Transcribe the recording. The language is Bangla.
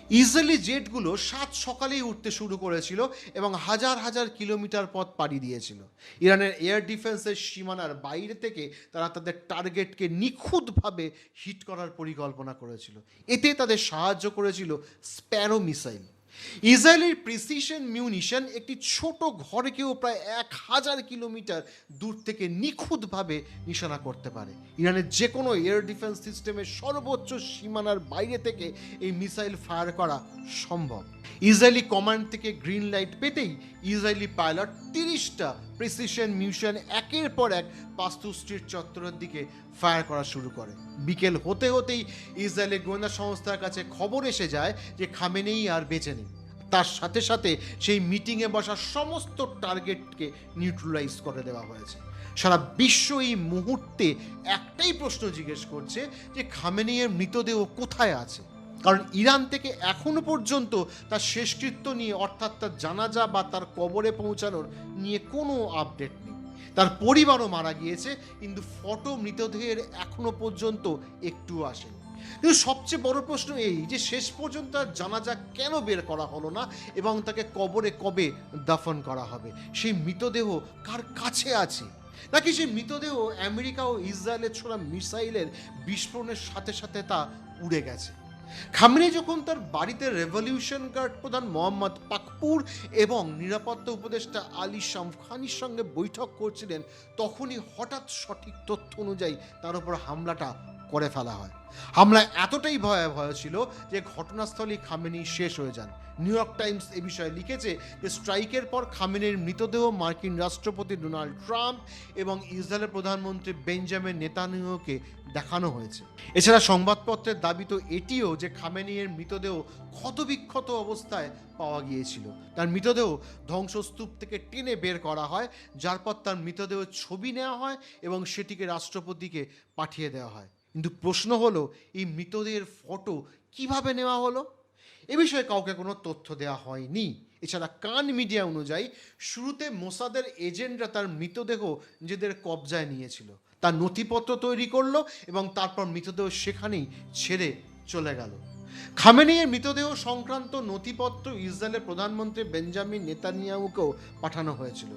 ইসরায়েলি জেটগুলো সাত সকালেই উঠতে শুরু করেছিল এবং হাজার হাজার কিলোমিটার পথ পাড়ি দিয়েছিল। ইরানের এয়ার ডিফেন্সের সীমানার বাইরে থেকে তারা তাদের টার্গেটকে নিখুঁতভাবে হিট করার পরিকল্পনা করেছিল। এতে তাদের সাহায্য করেছিল স্প্যারো মিসাইল। ইসরায়েলের প্রিসিশন মিউনিশন একটি ছোট ঘরকেও প্রায় 1000 কিলোমিটার দূর থেকে নিখুঁতভাবে নিশানা করতে পারে। ইরানের যে কোনো এয়ার ডিফেন্স সিস্টেমের সর্বোচ্চ সীমানার বাইরে থেকে এই মিসাইল ফায়ার করা সম্ভব। ইসরায়েলি কমান্ড থেকে গ্রিন লাইট পেতেই ইসরায়েলি পাইলট 30টা প্রিসিশন মিউনিশন একের পর এক পাস্তু স্ট্রিট চত্বরের দিকে ফায়ার করা শুরু করে। বিকেল হতে হতেই ইসরায়েলের গোয়েন্দা সংস্থার কাছে খবর এসে যায় যে খামেনেই আর বেঁচে নেই। তার সাথে সাথে সেই মিটিংয়ে বসা সমস্ত টার্গেটকে নিউট্রালাইজ করে দেওয়া হয়েছে। সারা বিশ্ব এই মুহূর্তে একটাই প্রশ্ন জিজ্ঞেস করছে যে খামেনেইয়ের মৃতদেহ কোথায় আছে। কারণ ইরান থেকে এখনো পর্যন্ত তার শেষকৃত্য নিয়ে, অর্থাৎ তার জানাজা বা তার কবরে পৌঁছানোর নিয়ে কোনো আপডেট নেই। তার পরিবারও মারা গিয়েছে, কিন্তু ফটো মৃতদেহের এখনো পর্যন্ত একটু আসেনি। কিন্তু সবচেয়ে বড় প্রশ্ন এই যে শেষ পর্যন্ত তার জানাজা কেন বের করা হলো না এবং তাকে কবরে কবে দাফন করা হবে? সেই মৃতদেহ কার কাছে আছে? নাকি সেই মৃতদেহ আমেরিকা ও ইসরায়েলের ছোড়া মিসাইলের বিস্ফোরণের সাথে সাথে তা উড়ে গেছে? খামেনেই যখন তার বাড়িতে রেভলিউশন গার্ড প্রধান মোহাম্মদ পাকপুর এবং নিরাপত্তা উপদেষ্টা আলী শামখানির সঙ্গে বৈঠক করছিলেন, তখনই হঠাৎ সঠিক তথ্য অনুযায়ী তার উপর হামলাটা করে ফেলা হয়। হামলা এতটাই ভয়াবহ ছিল যে ঘটনাস্থলেই খামেনেই শেষ হয়ে যান। নিউ ইয়র্ক টাইমস এ বিষয়ে লিখেছে যে স্ট্রাইকের পর খামেনেইর মৃতদেহ মার্কিন রাষ্ট্রপতি ডোনাল্ড ট্রাম্প এবং ইসরায়েলের প্রধানমন্ত্রী বেঞ্জামিন নেতানিয়াহুকে দেখানো হয়েছে। এছাড়া সংবাদপত্রের দাবি তো এটিও যে খামেনেইয়ের মৃতদেহ ক্ষতবিক্ষত অবস্থায় পাওয়া গিয়েছিল। তার মৃতদেহ ধ্বংসস্তূপ থেকে টেনে বের করা হয়, যার পর তার মৃতদেহ ছবি নেওয়া হয় এবং সেটিকে রাষ্ট্রপতিকে পাঠিয়ে দেওয়া হয়। কিন্তু প্রশ্ন হলো, এই মৃতদেহের ফটো কিভাবে নেওয়া হলো? এ বিষয়ে কাউকে কোনো তথ্য দেওয়া হয়নি। এছাড়া কান মিডিয়া অনুযায়ী শুরুতে মোসাদের এজেন্টরা তার মৃতদেহ নিজেদের কবজায় নিয়েছিল, তার নথিপত্র তৈরি করলো এবং তারপর মৃতদেহ সেখানেই ছেড়ে চলে গেল। খামেনেইয়ের মৃতদেহ সংক্রান্ত নথিপত্র ইসরায়েলের প্রধানমন্ত্রী বেঞ্জামিন নেতানিয়াহুকেও পাঠানো হয়েছিল।